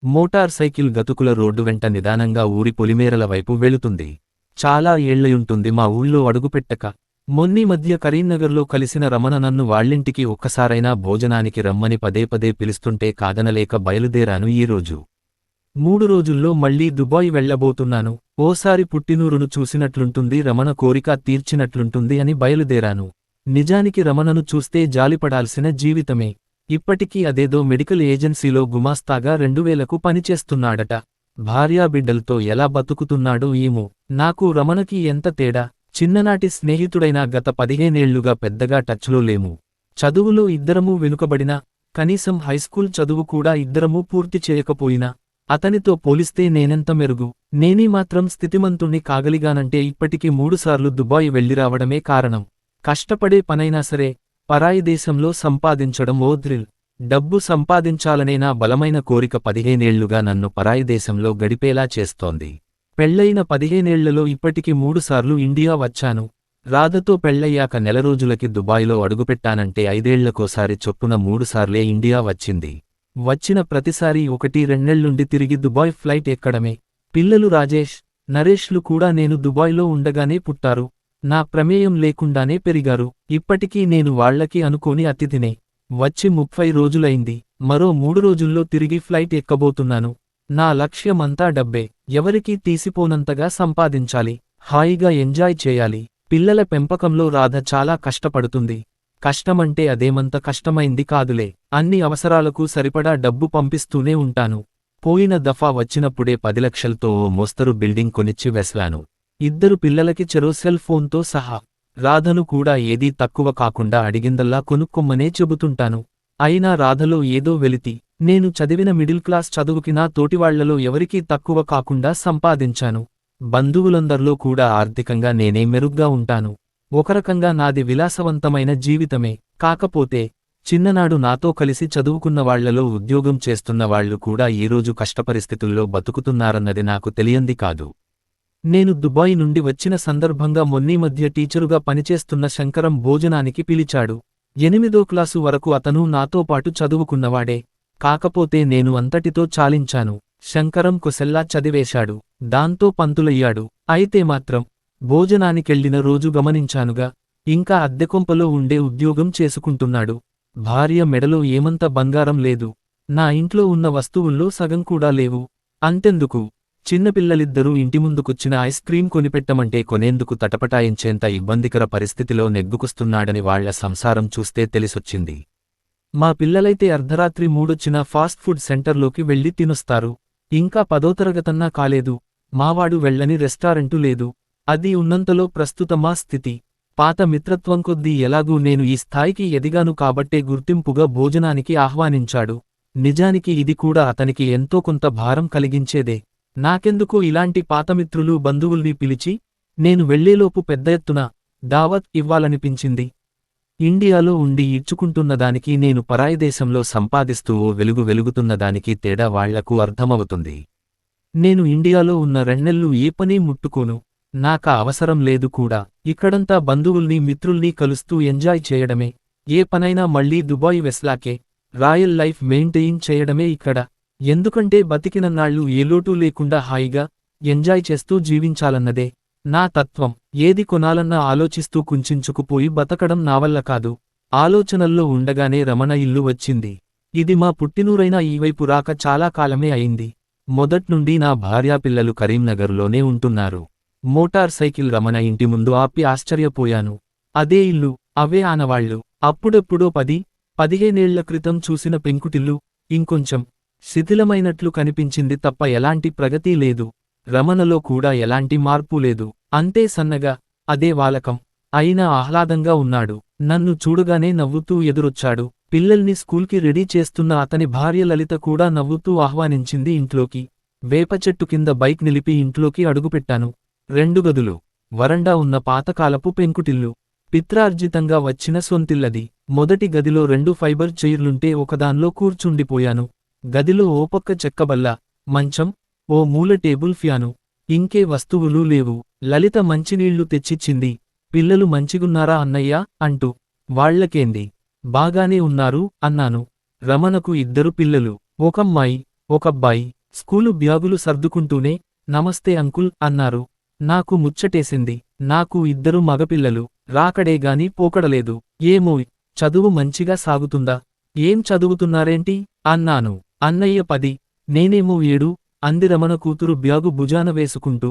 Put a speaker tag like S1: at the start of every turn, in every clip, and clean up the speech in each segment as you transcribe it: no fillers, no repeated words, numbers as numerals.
S1: Motor cycle గతుకుల road వెంట నిదానంగా ఊరి పొలిమేరల వైపు వెళుతుంది. చాలా ఏళ్లయుంటుంది మా ఊళ్ళో అడుగుపెట్టక. మొన్నీ మధ్య కరీంనగర్లో కలిసిన రమణ నన్ను వాళ్ళింటికి ఒక్కసారైనా భోజనానికి రమ్మని పదే పదే పిలుస్తుంటే కాదనలేక బయలుదేరాను ఈరోజు. 3 రోజుల్లో మళ్లీ దుబాయ్ వెళ్లబోతున్నాను. ఓసారి పుట్టినూరును చూసినట్లుంటుంది, రమణ కోరిక తీర్చినట్లుంటుంది అని బయలుదేరాను. నిజానికి రమణను చూస్తే జాలిపడాల్సిన జీవితమే. ఇప్పటికీ అదేదో మెడికల్ ఏజెన్సీలో గుమాస్తాగా 2000కు పనిచేస్తున్నాడట. భార్యాబిడ్డలతో ఎలా బతుకుతున్నాడో ఏమో. నాకు రమణకి ఎంత తేడా. చిన్ననాటి స్నేహితుడైనా గత 15 ఏళ్లుగా పెద్దగా టచ్లో లేము. చదువులో ఇద్దరమూ వెనుకబడినా, కనీసం హైస్కూల్ చదువు కూడా ఇద్దరమూ పూర్తి చేయకపోయినా అతనితో పోలిస్తే నేనెంత మెరుగు. నేనీ మాత్రం స్థితిమంతుణ్ణి కాగలిగానంటే ఇప్పటికి 3 సార్లు దుబాయ్ వెళ్ళిరావడమే కారణం. కష్టపడే పనైనా సరే పరాయి దేశంలో సంపాదించడం ఓ థ్రిల్. డబ్బు సంపాదించాలనే నా బలమైన కోరిక 15 ఏళ్లుగా నన్ను పరాయి దేశంలో గడిపేలా చేస్తోంది. పెళ్లైన 15 ఏళ్లలో ఇప్పటికి 3 సార్లు ఇండియా వచ్చాను. రాధతో పెళ్లయ్యాక నెల రోజులకి దుబాయ్లో అడుగుపెట్టానంటే 5 ఏళ్లకోసారి చొప్పున 3 సార్లే ఇండియా వచ్చింది. వచ్చిన ప్రతిసారీ 1-2 నెల్లుండి తిరిగి దుబాయ్ ఫ్లైట్ ఎక్కడమే. పిల్లలు రాజేష్, నరేష్లు కూడా నేను దుబాయ్లో ఉండగానే పుట్టారు. నా ప్రమేయం లేకుండానే పెరిగారు. ఇప్పటికీ నేను వాళ్లకి అనుకోని అతిథినే. వచ్చి 30 రోజులైంది. మరో 3 రోజుల్లో తిరిగి ఫ్లైట్ ఎక్కబోతున్నాను. నా లక్ష్యమంతా డబ్బే. ఎవరికీ తీసిపోనంతగా సంపాదించాలి. హాయిగా ఎంజాయ్ చేయాలి. పిల్లల పెంపకంలో రాధ చాలా కష్టపడుతుంది. కష్టమంటే అదేమంత కష్టమైంది కాదులే. అన్ని అవసరాలకు సరిపడా డబ్బు పంపిస్తూనే ఉంటాను. పోయిన దఫా వచ్చినప్పుడే 10 లక్షలతో ఓ మోస్తరు బిల్డింగ్ కొనిచ్చి వెస్లాను. 2 పిల్లలకి చెరో సెల్ ఫోన్తో సహా. రాధను కూడా ఏదీ తక్కువ కాకుండా అడిగిందల్లా కొనుక్కొమ్మనే చెబుతుంటాను. అయినా రాధలో ఏదో వెలితి. నేను చదివిన మిడిల్ క్లాస్ చదువుకి నా తోటివాళ్లలో ఎవరికీ తక్కువ కాకుండా సంపాదించాను. బంధువులందర్లో కూడా ఆర్థికంగా నేనే మెరుగ్గా ఉంటాను. ఒకరకంగా నాది విలాసవంతమైన జీవితమే. కాకపోతే చిన్ననాడు నాతో కలిసి చదువుకున్న వాళ్లలో ఉద్యోగం చేస్తున్న వాళ్లు కూడా ఈరోజు కష్టపరిస్థితుల్లో బతుకుతున్నారన్నది నాకు తెలియంది కాదు. నేను దుబాయ్ నుండి వచ్చిన సందర్భంగా మొన్నీ మధ్య టీచరుగా పనిచేస్తున్న శంకరం భోజనానికి పిలిచాడు. 8వ క్లాసు వరకు అతను నాతో పాటు చదువుకున్నవాడే. కాకపోతే నేను అంతటితో చాలించాను. శంకరం కొసెల్లా చదివేశాడు. దాంతో పంతులయ్యాడు. అయితే మాత్రం భోజనానికెళ్లిన రోజు గమనించానుగా. ఇంకా అద్దెకొంపలో ఉండే ఉద్యోగం చేసుకుంటున్నాడు. భార్య మెడలో ఏమంత బంగారం లేదు. నా ఇంట్లో ఉన్న వస్తువుల్లో సగం కూడా లేవు. అంతెందుకు, చిన్నపిల్లలిద్దరూ ఇంటిముందుకొచ్చిన ఐస్ క్రీం కొనిపెట్టమంటే కొనేందుకు తటపటాయించేంత ఇబ్బందికర పరిస్థితిలో నెగ్గుకొస్తున్నాడని వాళ్ల సంసారం చూస్తే తెలిసొచ్చింది. మా పిల్లలైతే అర్ధరాత్రి 3 ఫాస్ట్ ఫుడ్ సెంటర్లోకి వెళ్లి తినొస్తారు. ఇంకా 10వ తరగతన్నా కాలేదు. మావాడు వెళ్ళని రెస్టారెంటు లేదు. అది ఉన్నంతలో ప్రస్తుత మా స్థితి. పాత మిత్రత్వం కొద్దీ ఎలాగూ నేను ఈ స్థాయికి ఎదిగాను కాబట్టే గుర్తింపుగా భోజనానికి ఆహ్వానించాడు. నిజానికి ఇది కూడా అతనికి ఎంతో కొంత భారం కలిగించేదే. నాకెందుకో ఇలాంటి పాతమిత్రులు బంధువుల్ని పిలిచి నేను వెళ్లేలోపు పెద్ద ఎత్తున దావత్ ఇవ్వాలనిపించింది. ఇండియాలో ఉండి ఇచ్చుకుంటున్నదానికి నేను పరాయి దేశంలో సంపాదిస్తూ ఓ వెలుగు వెలుగుతున్నదానికి తేడా వాళ్లకు అర్థమవుతుంది. నేను ఇండియాలో ఉన్న 2 నెలలు ఏ పనీ ముట్టుకోను. నాకా అవసరం లేదు కూడా. ఇక్కడంతా బంధువుల్ని మిత్రుల్ని కలుస్తూ ఎంజాయ్ చేయడమే. ఏ పనైనా మళ్లీ దుబాయ్ వెస్లాకే. రాయల్ లైఫ్ మెయింటెయిన్ చేయడమే ఇక్కడ. ఎందుకంటే బతికినన్నాళ్లు ఏ లోటూ లేకుండా హాయిగా ఎంజాయ్ చేస్తూ జీవించాలన్నదే నా తత్వం. ఏది కొనాలన్నా ఆలోచిస్తూ కుంచించుకుపోయి బతకడం నావల్ల కాదు. ఆలోచనల్లో ఉండగానే రమణ ఇల్లు వచ్చింది. ఇది మా పుట్టినూరైనా ఈవైపు రాక చాలా కాలమే అయింది. మొదట్నుండి నా భార్యాపిల్లలు కరీంనగర్లోనే ఉంటున్నారు. మోటార్ సైకిల్ రమణ ఇంటి ముందు ఆపి ఆశ్చర్యపోయాను. అదే ఇల్లు, అవే ఆనవాళ్లు. అప్పుడెప్పుడో 10-15 ఏళ్ల క్రితం చూసిన పెంకుటిల్లు ఇంకొంచెం శిథిలమైనట్లు కనిపించింది తప్ప ఎలాంటి ప్రగతి లేదు. రమణలో కూడా ఎలాంటి మార్పు లేదు. అంతే సన్నగా, అదే వాలకం. అయినా ఆహ్లాదంగా ఉన్నాడు. నన్ను చూడగానే నవ్వుతూ ఎదురొచ్చాడు. పిల్లల్ని స్కూల్కి రెడీ చేస్తున్న అతని భార్య లలిత కూడా నవ్వుతూ ఆహ్వానించింది ఇంట్లోకి. వేపచెట్టు కింద బైక్ నిలిపి ఇంట్లోకి అడుగుపెట్టాను. 2 గదులు, వరండా ఉన్న పాతకాలపు పెంకుటిల్లు. పిత్రార్జితంగా వచ్చిన సొంతిల్లది. మొదటి గదిలో 2 ఫైబర్ చైర్లుంటే ఒకదాన్లో కూర్చుండిపోయాను. గదిలో ఓ పక్క చెక్కబల్ల, మంచం, ఓ మూల టేబుల్ ఫ్యాను. ఇంకే వస్తువులూ లేవు. లలిత మంచినీళ్లు తెచ్చిచ్చింది. పిల్లలు మంచిగున్నారా అన్నయ్యా అంటూ. వాళ్లకేంది, బాగానే ఉన్నారు అన్నాను. రమణకు 2 పిల్లలు, ఒకమ్మాయి, ఒకబ్బాయి స్కూలు బ్యాగులు సర్దుకుంటూనే నమస్తే అంకుల్ అన్నారు. నాకు ముచ్చటేసింది. నాకు 2 మగపిల్లలు. రాకడేగాని పోకడలేదు. ఏమోయ్ చదువు మంచిగా సాగుతుందా? ఏం చదువుతున్నారేంటి అన్నాను. అన్నయ్య 10, నేనేమో 7 అంది రమణ కూతురు బ్యాగు భుజాన వేసుకుంటూ.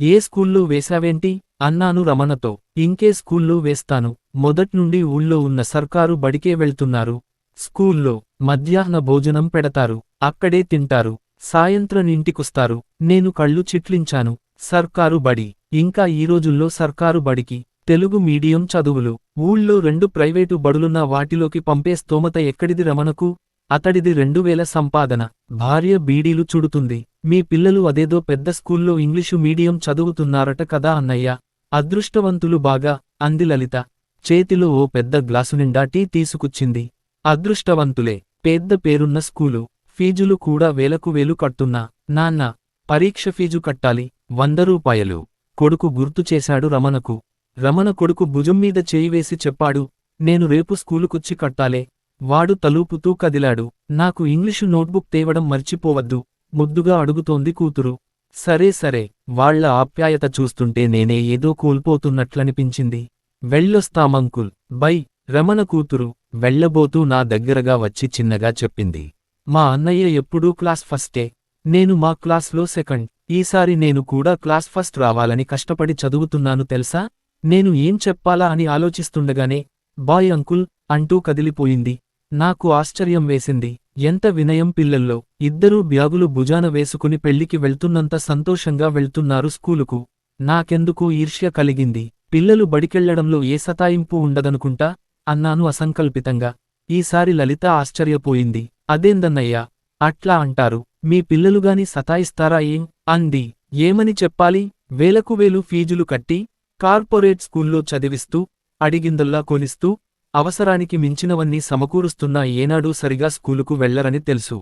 S1: ఏ స్కూల్లో వేశావేంటి అన్నాను రమణతో. ఇంకే స్కూల్లో వేస్తాను. మొదట్నుండి ఊళ్ళో ఉన్న సర్కారు బడికే వెళ్తున్నారు. స్కూల్లో మధ్యాహ్న భోజనం పెడతారు. అక్కడే తింటారు. సాయంత్రం ఇంటికొస్తారు. నేను కళ్ళు చిట్లించాను. సర్కారు బడి. ఇంకా ఈ రోజుల్లో సర్కారు బడికి తెలుగు మీడియం చదువులు. ఊళ్ళో 2 ప్రైవేటు బడులున్న వాటిలోకి పంపే స్తోమత ఎక్కడిది రమణకు? అతడిది 2000 సంపాదన. భార్య బీడీలు చుడుతుంది. మీ పిల్లలు అదేదో పెద్ద స్కూల్లో ఇంగ్లీషు మీడియం చదువుతున్నారట కదా అన్నయ్య. అదృష్టవంతులు బాగా అంది లలిత. చేతిలో ఓ పెద్ద గ్లాసు నిండా టీ తీసుకుచ్చింది. అదృష్టవంతులే. పెద్ద పేరున్న స్కూలు. ఫీజులు కూడా వేలకు వేలు కట్టున్నా. నాన్న, పరీక్ష ఫీజు కట్టాలి. 100 రూపాయలు. కొడుకు గుర్తు చేశాడు రమణకు. రమణ కొడుకు భుజంమీద చేయివేసి చెప్పాడు. నేను రేపు స్కూలుకొచ్చి కట్టాలే. వాడు తలూపుతూ కదిలాడు. నాకు ఇంగ్లీషు నోట్బుక్ తేవడం మర్చిపోవద్దు ముద్దుగా అడుగుతోంది కూతురు. సరే సరే. వాళ్ల ఆప్యాయత చూస్తుంటే నేనే ఏదో కోల్పోతున్నట్లనిపించింది. వెళ్ళొస్తామంకుల్. బై. రమణ కూతురు వెళ్లబోతూ నా దగ్గరగా వచ్చి చిన్నగా చెప్పింది. మా అన్నయ్య ఎప్పుడూ క్లాస్ ఫస్టే. నేను మా క్లాస్లో సెకండ్. ఈసారి నేను కూడా క్లాస్ ఫస్ట్ రావాలని కష్టపడి చదువుతున్నాను తెలుసా? నేను ఏం చెప్పాలా అని ఆలోచిస్తుండగానే బాయ్ అంకుల్ అంటూ కదిలిపోయింది. నాకు ఆశ్చర్యం వేసింది. ఎంత వినయం పిల్లల్లో. 2 బ్యాగులు భుజాన వేసుకుని పెళ్లికి వెళ్తున్నంత సంతోషంగా వెళ్తున్నారు స్కూలుకు. నాకెందుకో ఈర్ష్య కలిగింది. పిల్లలు బడికెళ్లడంలో ఏ సతాయింపు ఉండదనుకుంటా అన్నాను అసంకల్పితంగా. ఈసారి లలిత ఆశ్చర్యపోయింది. అదేందన్నయ్యా అట్లా అంటారు? మీ పిల్లలుగాని సతాయిస్తారా ఏం అంది. ఏమని చెప్పాలి? వేలకు వేలు ఫీజులు కట్టి కార్పొరేట్ స్కూల్లో చదివిస్తూ అడిగిందల్లా కొనిస్తూ అవసరానికి మించినవన్నీ సమకూరుస్తున్నా ఏనాడూ సరిగా స్కూలుకు వెళ్లరని తెలుసు.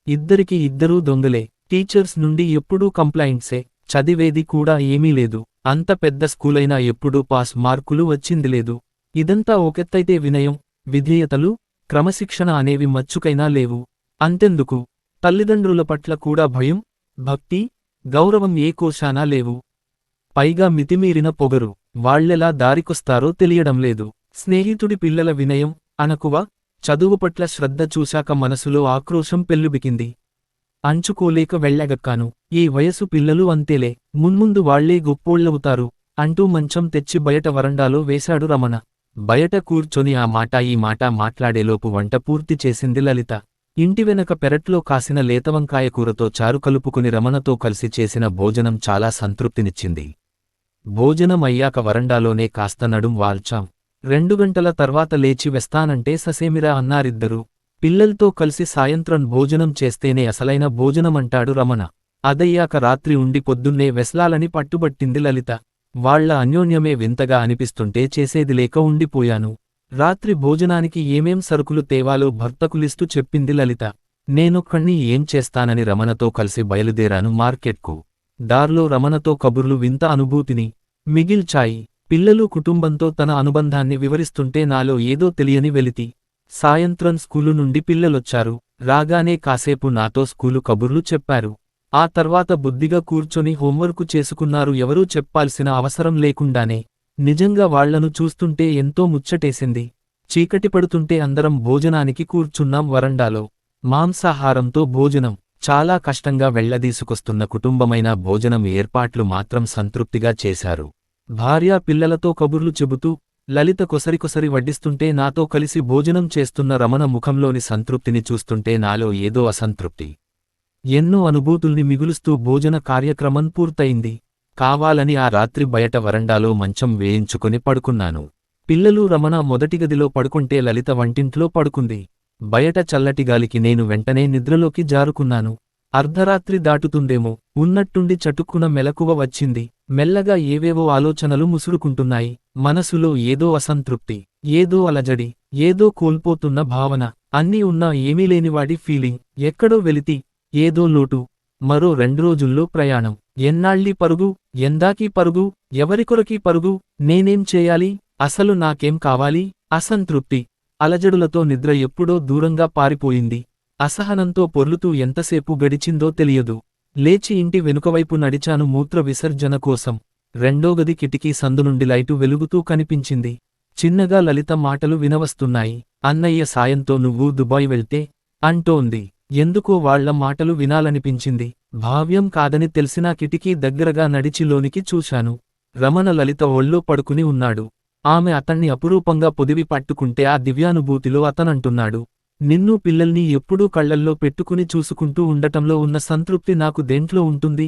S1: 2 దొంగలే. టీచర్స్ నుండి ఎప్పుడూ కంప్లైంట్సే. చదివేది కూడా ఏమీ లేదు. అంత పెద్ద స్కూలైనా ఎప్పుడూ పాస్ మార్కులు వచ్చిందిలేదు. ఇదంతా ఒకెత్తైతే వినయం, విధేయతలు, క్రమశిక్షణ అనేవి మచ్చుకైనా లేవు. అంతెందుకు, తల్లిదండ్రుల పట్ల కూడా భయం, భక్తి, గౌరవం ఏ కోశానా లేవు. పైగా మితిమీరిన పొగరు. వాళ్లెలా దారికొస్తారో తెలియడంలేదు. స్నేహితుడి పిల్లల వినయం, అణకువ, చదువుపట్ల శ్రద్ధ చూశాక మనసులో ఆక్రోశం పెల్లుబికింది. అంచుకోలేక వెళ్ళగక్కాను. ఈ వయసు పిల్లలు అంతేలే. మున్ముందు వాళ్లే గొప్పోళ్లవుతారు అంటూ మంచం తెచ్చి బయట వరండాలో వేశాడు రమణ. బయట కూర్చొని ఆ మాట ఈ మాట మాట్లాడేలోపు వంట పూర్తి చేసింది లలిత. ఇంటి వెనక పెరట్లో కాసిన లేతవంకాయ కూరతో చారు కలుపుకుని రమణతో కలిసి చేసిన భోజనం చాలా సంతృప్తినిచ్చింది. భోజనం అయ్యాక వరండాలోనే కాస్త నడుం వాల్చాం. 2 గంటల తర్వాత లేచి వెస్తానంటే ససేమిరా అన్నారిద్దరూ. పిల్లల్తో కలిసి సాయంత్రం భోజనం చేస్తేనే అసలైన భోజనమంటాడు రమణ. అదయ్యాక రాత్రి ఉండి పొద్దున్నే వెస్లాలని పట్టుబట్టింది లలిత. వాళ్ల అన్యోన్యమే వింతగా అనిపిస్తుంటే చేసేది లేక ఉండిపోయాను. రాత్రి భోజనానికి ఏమేం సరుకులు తేవాలో భర్తకు లిస్టు చెప్పింది లలిత. నేనొక్కణ్ణి ఏం చేస్తానని రమణతో కలిసి బయలుదేరాను మార్కెట్కు. దార్లో రమణతో కబుర్లు వింత అనుభూతిని మిగిల్చాయి. పిల్లలు కుటుంబంతో తన అనుబంధాన్ని వివరిస్తుంటే నాలో ఏదో తెలియని వెలితి. సాయంత్రం స్కూలు నుండి పిల్లలొచ్చారు. రాగానే కాసేపు నాతో స్కూలు కబుర్లు చెప్పారు. ఆ తర్వాత బుద్ధిగా కూర్చొని హోంవర్కు చేసుకున్నారు ఎవరూ చెప్పాల్సిన అవసరం లేకుండానే. నిజంగా వాళ్లను చూస్తుంటే ఎంతో ముచ్చటేసింది. చీకటి పడుతుంటే అందరం భోజనానికి కూర్చున్నాం వరండాలో. మాంసాహారంతో భోజనం. చాలా కష్టంగా వెళ్లదీసుకొస్తున్న కుటుంబమైన భోజనం ఏర్పాట్లు మాత్రం సంతృప్తిగా చేశారు. భార్యా పిల్లలతో కబుర్లు చెబుతూ లలిత కొసరికొసరి వడ్డిస్తుంటే నాతో కలిసి భోజనం చేస్తున్న రమణ ముఖంలోని సంతృప్తిని చూస్తుంటే నాలో ఏదో అసంతృప్తి. ఎన్నో అనుభూతుల్ని మిగులుస్తూ భోజన కార్యక్రమం పూర్తయింది. కావాలని ఆ రాత్రి బయట వరండాలో మంచం వేయించుకొని పడుకున్నాను. పిల్లలు రమణ మొదటి గదిలో పడుకుంటే లలిత వంటింట్లో పడుకుంది. బయట చల్లటిగాలికి నేను వెంటనే నిద్రలోకి జారుకున్నాను. అర్ధరాత్రి దాటుతుందేమో ఉన్నట్టుండి చటుక్కున మెలకువ వచ్చింది. మెల్లగా ఏవేవో ఆలోచనలు ముసురుకుంటున్నాయి. మనసులో ఏదో అసంతృప్తి, ఏదో అలజడి, ఏదో కోల్పోతున్న భావన. అన్నీ ఉన్నా ఏమీలేనివాడి ఫీలింగ్. ఎక్కడో వెలితి, ఏదో లోటు. మరో 2 రోజుల్లో ప్రయాణం. ఎన్నాళ్ళీ పరుగు, ఎందాకీ పరుగు, ఎవరికొరకీ పరుగు, నేనేం చేయాలి, అసలు నాకేం కావాలి? అసంతృప్తి, అలజడులతో నిద్ర ఎప్పుడో దూరంగా పారిపోయింది. అసహనంతో పొర్లుతూ ఎంతసేపు గడిచిందో తెలియదు. లేచి ఇంటి వెనుకవైపు నడిచాను మూత్ర విసర్జన కోసం. రెండో గది కిటికీ సందు నుండి లైటు వెలుగుతూ కనిపించింది. చిన్నగా లలిత మాటలు వినవస్తున్నాయి. అన్నయ్య సాయంతో నువ్వు దుబాయ్ వెళ్తే అంటోంది. ఎందుకో వాళ్ల మాటలు వినాలనిపించింది. భావ్యం కాదని తెలిసినా కిటికీ దగ్గరగా నడిచి లోనికి చూశాను. రమణ లలిత ఒళ్ళో పడుకుని ఉన్నాడు. ఆమె అతన్ని అపురూపంగా పొదివి పట్టుకుంటే ఆ దివ్యానుభూతిలో అతనంటున్నాడు, నిన్ను పిల్లల్ని ఎప్పుడూ కళ్లల్లో పెట్టుకుని చూసుకుంటూ ఉండటంలో ఉన్న సంతృప్తి నాకు దేంట్లో ఉంటుంది?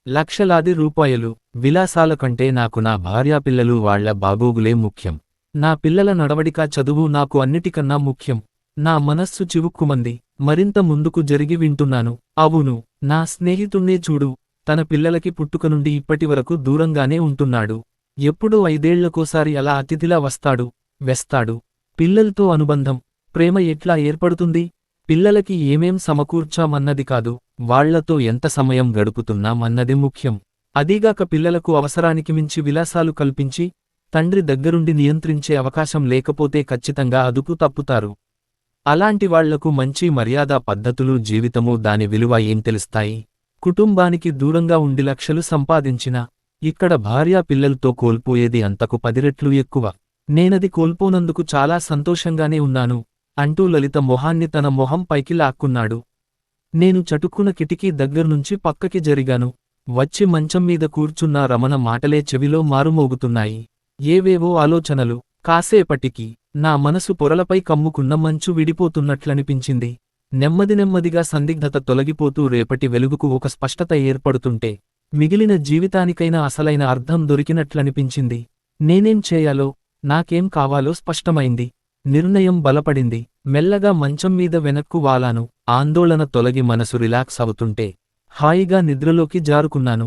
S1: లక్షలాది రూపాయలు, విలాసాల కంటే నాకు నా భార్యాపిల్లలు వాళ్ల బాగోగులే ముఖ్యం. నా పిల్లల నడవడిక చదువు నాకు అన్నిటికన్నా ముఖ్యం. నా మనస్సు చివుక్కుమంది. మరింత ముందుకు జరిగి వింటున్నాను. అవును, నా స్నేహితుణ్ణే చూడు. తన పిల్లలకి పుట్టుక నుండి ఇప్పటివరకు దూరంగానే ఉంటున్నాడు. ఎప్పుడో 5 ఏళ్లకోసారి అలా అతిథిలా వస్తాడు, వెస్తాడు. పిల్లలతో అనుబంధం, ప్రేమ ఎట్లా ఏర్పడుతుంది? పిల్లలకి ఏమేం సమకూర్చామన్నది కాదు, వాళ్లతో ఎంత సమయం గడుపుతున్నామన్నది ముఖ్యం. అదీగాక పిల్లలకు అవసరానికి మించి విలాసాలు కల్పించి, తండ్రి దగ్గరుండి నియంత్రించే అవకాశం లేకపోతే ఖచ్చితంగా అదుపు తప్పుతారు. అలాంటి వాళ్లకు మంచి మర్యాద పద్ధతులు జీవితమూ దాని విలువ ఏం తెలుస్తాయి? కుటుంబానికి దూరంగా ఉండి లక్షలు సంపాదించినా, ఇక్కడ భార్యా పిల్లలతో కోల్పోయేది అంతకు 10 రెట్లు ఎక్కువ. నేనది కోల్పోనందుకు చాలా సంతోషంగానే ఉన్నాను అంటూ లలిత మొహాన్ని తన మొహం పైకి లాక్కున్నాడు. నేను చటుక్కున కిటికీ దగ్గర్నుంచి పక్కకి జరిగాను. వచ్చి మంచం మీద కూర్చున్న రమణ మాటలే చెవిలో మారుమోగుతున్నాయి. ఏవేవో ఆలోచనలు. కాసేపటికి నా మనసు పొరలపై కమ్ముకున్న మంచు విడిపోతున్నట్లనిపించింది. నెమ్మదిగా సందిగ్ధత తొలగిపోతూ రేపటి వెలుగుకు ఒక స్పష్టత ఏర్పడుతుంటే, మిగిలిన జీవితానికైనా అసలైన అర్థం దొరికినట్లనిపించింది. నేనేం చేయాలో, నాకేం కావాలో స్పష్టమైంది. నిర్ణయం బలపడింది. మెల్లగా మంచం మీద వెనక్కు వాలాను. ఆందోళన తొలగి మనసు రిలాక్స్ అవుతుంటే హాయిగా నిద్రలోకి జారుకున్నాను.